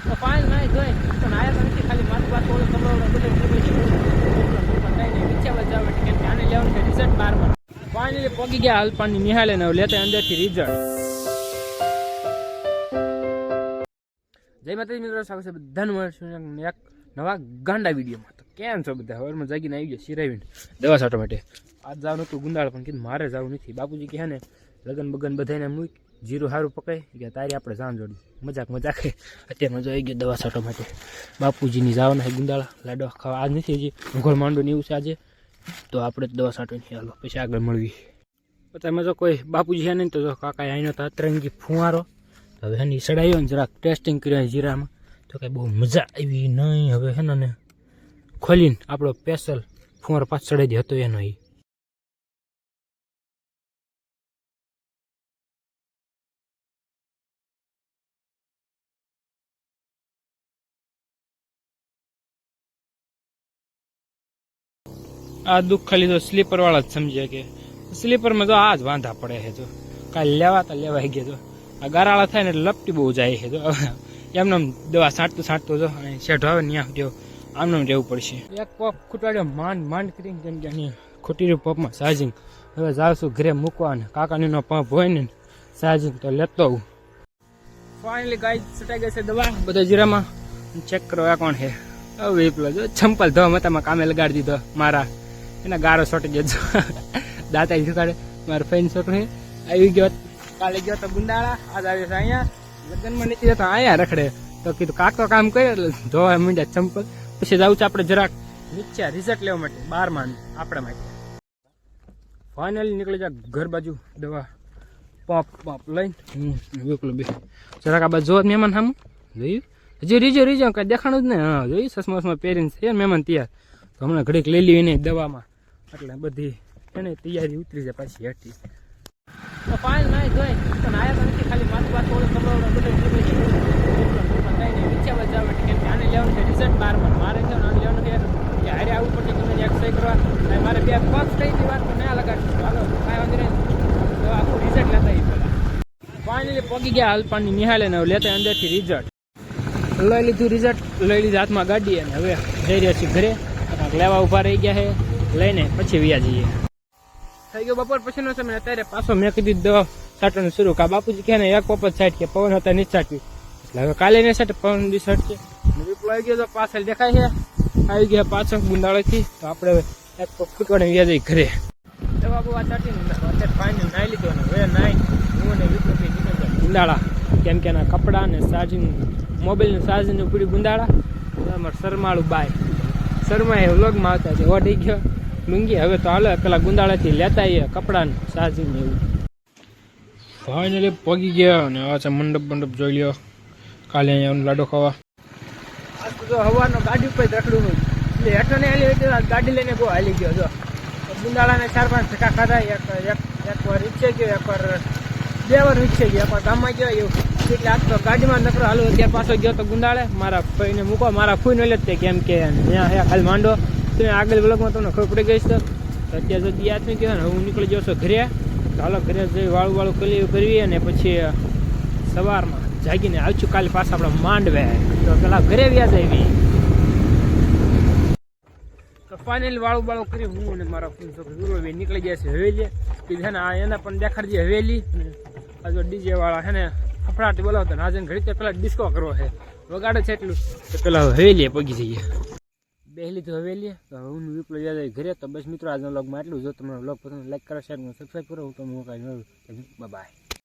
તો ફાઇલ નહીં જોઈ પણ આયા તો નથી, ખાલી માથું વાત ઓળો કમળો બધું કઈ નહીં વિચારવા જવા માટે, કેમ કે આને લેવાનું છે રિઝલ્ટ 12માં. ફાઇનલી પગી ગયા અલ્પાની નિહાળે ને લેતા અંદરથી રિઝલ્ટ. જય માતાજી મિત્રો, સ્વાગત છે બધાનું મારું એક નવા ગાંડા વિડીયોમાં. તો કેમ છો બધા? હવારમાં જાગીને આવી ગયા સિરાવીને દવા છાંટવા માટે. આજ જવાનું હતું ગુંદાળ, પણ કીધું મારે જવું નથી. બાપુજી કહે ને લગન બગન બધાને મૂક, જીરું સારું પકાય ગયા તારી આપણે જાન જોડી મજાક અત્યારમાં જો આવી ગયા દવા છાંટવા માટે. બાપુજીની જવાના છે ગુંદાળા લાડો ખાવા. આજ નથી હજી ઘોળ માંડો ને એવું છે આજે, તો આપણે જ દવા છાંટવાની. હાલો પછી આગળ મળવી. પછી જો કોઈ બાપુજી છે નહીં તો જો કાકા આઈનો તો અતરંગી ફુવારો હવે એની સડાયો ને જરાક ટેસ્ટિંગ કર્યા જીરામાં, તો કંઈ બહુ મજા આવી નહીં. હવે હે ને ખોલીને આપણો સ્પેશિયલ ફુવારો પાછ ચડાવી દે હતો એનો. એ આ દુઃખ ખાલી તો સ્લીપર વાળા જ સમજ્યા કે સ્લીપરમાં જો આ જ વાંધા પડે છે. જો કાલે લેવાતા લેવાઈ ગયા. જો આ ગારાળા થાય ને એટલે લપટી બહુ જાય છે. જો એમને દવા છાંટતો જો શેઠો આવે ને ત્યાં જો આમને રહેવું પડશે. એક પપ ખૂટવાડ્યો માંડ કરીને, કેમ કે અહીં ખૂટી રહ્યું પપમાં ચાર્જિંગ. હવે જાઉં છું ઘરે મૂકવા ને કાકાનીનો પંપ હોય ને ચાર્જિંગ તો લેતો આવું. ફાઇનલી ગાય છટાઈ ગઈ છે દવા બધા જીરામાં. ચેક કરો આ કોણ છે? હવે પેલો જો ચંપલ ધોવા મતામાં કામે લગાડી દીધો મારા, એના ગારો છોટી જજો દાંતા શીખાડે. મારો ફેન છોટું છે આવી ગયો. કાલે ગયો તો ગુંદાળા, આજ આવ્યો છે અહીંયા. લગ્નમાં નથી જતો અહીંયા રખડે, તો કીધું કાકો કામ કરે એટલે ધોવા માંડ્યા ચંપલ. પછી જાઉં છું આપણે જરાક નીચે રિઝલ્ટ લેવા માટે 12માં આપણા માટે. ફાઇનલી નીકળી જાય ઘર બાજુ દવા પંપ લઈને વેકલો બે જરાક આ બાજુ જોવા મહેમાન સામું જોયું. હજી રીજો કઈ દેખાણું જ નહીં. હા જોયું સસમા પહેરીને છે મહેમાન તૈયાર. તો હમણાં ઘડીક લઈ લેવી નહીં દવામાં, એટલે બધી એને તૈયારી ઉતરી જાય પાછી હેઠી. તો ફાઇલ નહીં જોઈ પણ આયા તો નથી, ખાલી માથું વાત ઓળો કમળો બધું કઈ નહીં વિચારવા જવા માટે, કેમ કે આને લેવાનું છે રિઝલ્ટ 12માં. મારે છે આને લેવાનું છે કે હારે આવવું પડશે કે મને એક્સરે કરવા. મારે બે પગ થઈ ગઈ વાત તો ના લગાડશું. હાલો કાંઈ વાંધો નહીં, તો આખું રિઝલ્ટ લેતા એ પહેલાં. ફાઇનલી પગી ગયા અલ્પાની નિહાળે ને લેતા અંદરથી રિઝલ્ટ લઈ લીધું. રિઝલ્ટ લઈ લીધું હાથમાં ગાડી, અને હવે જઈ રહ્યા છીએ ઘરે. લેવા ઉભા રહી ગયા છે, લઈને પછી વ્યા જઈએ. થઈ ગયો બપોર પછીનો સમય. અત્યારે પાછો મેં કીધું દવા છાંટવાનું શરૂ. કા બાપુજી કહે ને એક પપ જ છાંટ કે પવન હતા નહીં છાંટવી, એટલે હવે કાલે નહીં છાંટે પવન બી છાંટશે. વિપલો આવી ગયો તો પાછળ દેખાય છે, આવી ગયા પાછળ ગુંદાળેથી. તો આપણે હવે એક પપ ફૂટવાને વ્યા જઈએ ઘરે. દવા બવા છાંટીને અત્યારે ફાઇનલ નાહી લીધો ને હવે નાહી હું ને વિપલો નીકળી ગયા ગુંદાળા, કેમ કે એના કપડાં ને ચાર્જિંગ મોબાઈલનું ચાર્જિંગ ઉપડી ગુંદાળા. અમારે શરમાળું બાય શર્મા એ વ્લોગમાં આવતા છે. ઓઢી ગયો લુંગી. હવે તો હાલો પેલા ગુંદાળાથી લેતા આવીએ કપડાને ચાર્જિંગ એવું. ફાઇનલી પગી ગયા અને આ છે મંડપ જોઈ લ્યો. કાલે અહીંયા લાડો ખાવા. આજ તો હવાનો ગાડી ઉપર રખડું હોય એટલે હેઠો ને હાલી ગાડી લઈને બહુ હાલી ગયો. જો ગુંદાળાને 4-5 ધક્કા ખાધા. એક વાર રીક્ષે ગયો, એક વાર 2 વાર રીક્ષે ગયો, એક વાર ગામમાં ગયો એવું. એટલે આજ તો ગાડીમાં નકરો હાલો. અત્યારે પાછો ગયો તો ગુંદાળે મારા ફઈને મૂકો. મારા ફૂઈ લે જ કેમ કે ત્યાં હે ખાલી માંડો. તમે આગળ બ્લોગમાં તમને ખબર પડી ગઈ છે. તો અત્યારે જો યાદ નહીં કહેવાય ને, હું નીકળી જાઉં છું ઘરે. તો હાલો ઘરે જઈ વાળું કરવી, અને પછી સવારમાં જાગીને આવશું કાલે પાછા આપણે માંડવે. તો પેલા ઘરે વ્યાજ આવી. તો ફાઇનલી વાળું કરી હું અને મારા છોકરો નીકળી ગયા છે હવેલી. કીધું ને એના પણ દેખાડજે હવેલી. આ જો ડીજે વાળા છે ને ફફડાટી બોલાવતા ને આજે ઘડી તો પેલા ડિસ્કો કરવો છે, વગાડે છે એટલું તો પેલા હવેલીએ પગી જઈએ. બેહલી તો હવેલીએ. તો હું વિપલો જાય ઘરે. તો બસ મિત્રો આજના વ્લોગમાં એટલું. જો તમને વ્લોગ પસંદ લાઈક કરો, શેર કરો, સબસ્ક્રાઈબ કરો. હું તમને બાય.